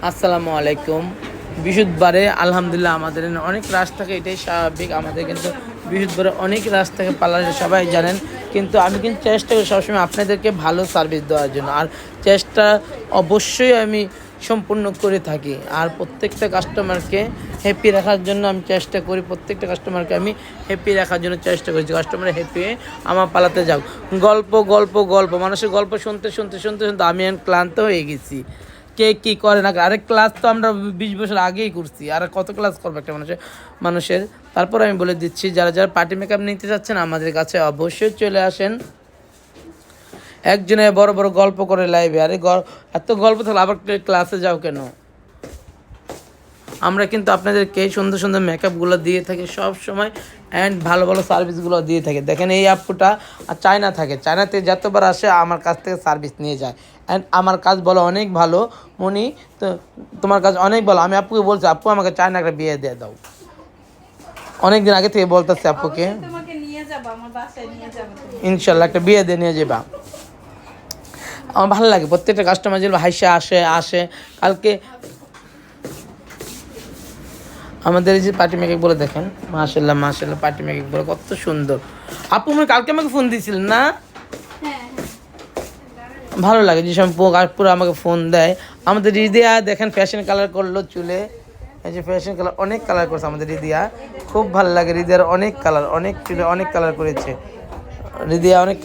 আসসালামু আলাইকুম। বৃহস্পতিবারে আলহামদুলিল্লাহ আমাদের অনেক রাশ থাকে, এটাই স্বাভাবিক। আমাদের কিন্তু বৃহস্পতিবারে অনেক রাশ থাকে পার্লারে, সবাই জানেন। কিন্তু আমি কিন্তু চেষ্টা করি সবসময় আপনাদেরকে ভালো সার্ভিস দেওয়ার জন্য, আর চেষ্টা অবশ্যই আমি সম্পূর্ণ করে থাকি। আর প্রত্যেকটা কাস্টমারকে হ্যাপি রাখার জন্য আমি চেষ্টা করি, প্রত্যেকটা কাস্টমারকে আমি হ্যাপি রাখার জন্য চেষ্টা করি। কাস্টমার হ্যাপি হয়ে আমার পালাতে যাও। গল্প গল্প গল্প, মানুষের গল্প শুনতে শুনতে শুনতে শুনতে আমি ক্লান্ত হয়ে গেছি। কে কী করে না, আরেক ক্লাস তো আমরা 20 বছর আগেই করছি, আর কত ক্লাস করবো একটা মানুষের। তারপর আমি বলে দিচ্ছি, যারা যারা পার্টি মেকআপ নিতে চাচ্ছেন আমাদের কাছে অবশ্যই চলে আসেন। একজনে বড় বড় গল্প করে লাইভে, আরে এত গল্প থাকলে আবার ক্লাসে যাও কেন? আমরা কিন্তু আপনাদেরকে সুন্দর সুন্দর মেকআপগুলো দিয়ে থাকি সব সময়, অ্যান্ড ভালো ভালো সার্ভিসগুলো দিয়ে থাকি। দেখেন এই আপুটা চায়না থাকে, চায়নাতে যতবার আসে আমার কাছ থেকে সার্ভিস নিয়ে যায়। অ্যান্ড আমার কাজ বলো অনেক ভালো, মনি তো তোমার কাজ অনেক ভালো। আমি আপুকে বলছি, আপু আমাকে চায়না একটা বিয়ে দিয়ে দাও। অনেক দিন আগে থেকে বলতেছে আপুকে, ইনশাল্লাহ একটা বিয়ে দিয়ে নিয়ে যাবা। আমার ভালো লাগে প্রত্যেকটা কাস্টমার যেগুলো হাইসা আসে। কালকে আমাদের এই যে পার্টি মেকআপ বলে দেখেন, মাশাল্লাহ মাশাল্লাহ, পার্টি মেকআপ বলে কত সুন্দর। আপু কালকে আমাকে ফোন দিয়েছিলেন না? ভালো লাগে যে সব পুরো আমাকে ফোন দেয়। আমাদের রিদিয়া দেখেন ফ্যাশন কালার করলো চুলে, এই যে ফ্যাশন কালার অনেক কালার করছে আমাদের রিদিয়া, খুব ভালো লাগে। রিদিয়ার অনেক কালার, অনেক চুলে অনেক কালার করেছে রিদিয়া, অনেক।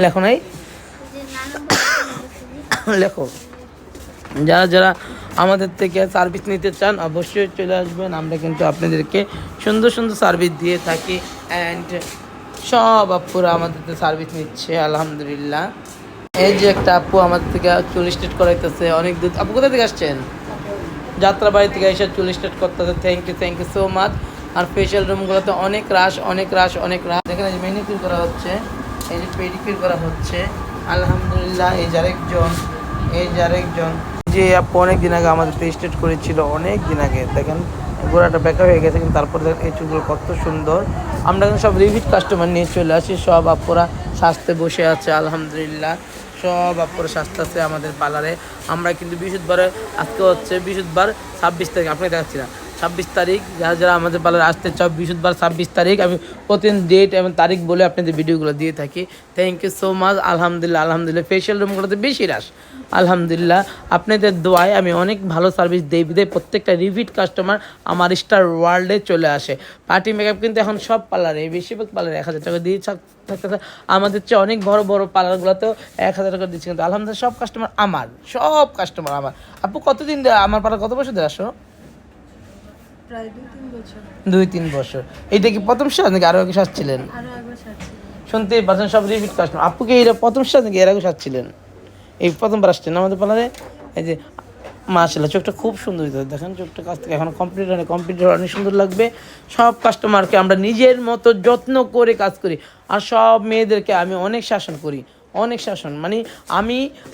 লেখো নাই, লেখো। যারা যারা আমাদের থেকে সার্ভিস নিতে চান অবশ্যই চলে আসবেন। আমরা কিন্তু আপনাদেরকে সুন্দর সুন্দর সার্ভিস দিয়ে থাকি, অ্যান্ড সব আপুরা আমাদের থেকে সার্ভিস নিচ্ছে আলহামদুলিল্লাহ। এই যে একটা আপু আমাদের থেকে চুল স্ট্রেট করাইতেছে অনেক দূর। আপু কোথা থেকে আসছেন? যাত্রাবাড়ি থেকে এসে চুল স্ট্রেট করতেছে। Thank you so much. আর ফেশিয়াল রুমগুলোতে অনেক রাশ। দেখেন এই যে ম্যানিকিউর করা হচ্ছে, এই যে পেডিকিউর করা হচ্ছে আলহামদুলিল্লাহ। এই যে আরেকজন যে আপু অনেক দিন আগে আমাদের স্টেট করেছিল, অনেক দিন আগে। দেখেন গোড়াটা বেঁকা হয়ে গেছে, কিন্তু তারপর দেখেন এই চুলগুলো কত সুন্দর। আমরা কিন্তু সব রিপিট কাস্টমার নিয়ে চলে আসি। সব আপুরা সাজতে বসে আছে আলহামদুলিল্লাহ, সব আপুরা সাজতে আছে আমাদের পার্লারে। আমরা কিন্তু বৃহস্পতিবারে, আজকে হচ্ছে বৃহস্পতিবার 26 তারিখ, আপনাকে দেখাচ্ছি না, 26 তারিখ। যারা যারা আমাদের পার্লারে আসতে চাও, বৃহস্পতিবার 26 তারিখ আমি প্রতিদিন ডেট এবং তারিখ বলে আপনাদের ভিডিওগুলো দিয়ে থাকি। Thank you so much. আলহামদুলিল্লাহ ফেশিয়াল রুমগুলোতে বেশি রাশ আলহামদুলিল্লাহ। আপনাদের দোয়ায় আমি অনেক ভালো সার্ভিস দিই, প্রত্যেকটা রিপিট কাস্টমার আমার স্টার ওয়ার্ল্ডে চলে আসে। পার্টি মেকআপ কিন্তু এখন সব পার্লারে, বেশিরভাগ পার্লারে 1000 টাকা দিয়ে থাকতেছে। আমাদের চেয়ে অনেক বড় বড় পার্লারগুলোতেও 1000 টাকা দিচ্ছে। কিন্তু আলহামদুলিল্লাহ সব কাস্টমার আমার। আপু কতদিন আমার পার্লার, কত বছর ধরে আসো? প্রায় 2-3 বছর। 2-3 বছর। এইটা কি প্রথম সাজ নাকি আরো আগে সাজছিলেন? শুনতেই পারছেন সব রিপিট কাস্টমার। আপুকে এইটা প্রথম সাজ নাকি এর আগে সাজছিলেন? এই প্রথমবার আসছেন আমাদের পার্লারে। এই যে মাশাআল্লাহ, চোখটা খুব সুন্দর হয়েছে। দেখেন চোখটা কাছ থেকে এখনো কমপ্লিট অনেক সুন্দর লাগবে। সব কাস্টমারকে আমরা নিজের মতো যত্ন করে কাজ করি। আর সব মেয়েদেরকে আমি অনেক শাসন করি, মানে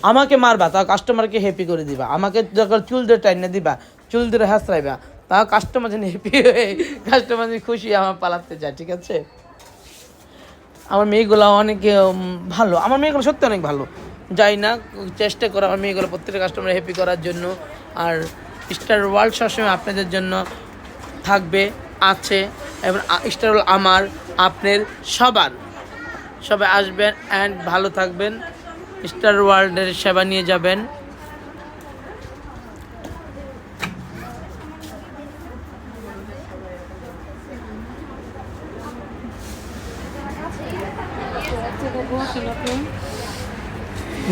আমাকে মারবা তা কাস্টমারকে হ্যাপি করে দিবা। আমাকে যখন চুল দিয়ে টাইনে দিবা, চুল দিয়ে হাসরাইবা, তা কাস্টমার যেন হ্যাপি হয়ে, কাস্টমার যেন খুশি আমার পালাতে যায়। ঠিক আছে? আমার মেয়েগুলো অনেক ভালো, আমার মেয়েগুলো সত্যি অনেক ভালো। যাই না, চেষ্টা করো আমার মেয়েগুলো প্রত্যেকটা কাস্টমার হ্যাপি করার জন্য। আর স্টার ওয়ার্ল্ড সবসময় আপনাদের জন্য থাকবে, আছে। এবং স্টার ওয়ার্ল্ড আমার, আপনার, সবাই আসবেন অ্যান্ড ভালো থাকবেন। স্টার ওয়ার্ল্ডের সেবা নিয়ে যাবেন।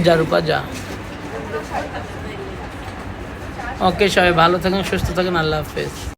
যা রূপা যা। ওকে, সবাই ভালো থাকেন, সুস্থ থাকেন, আল্লাহ হাফেজ।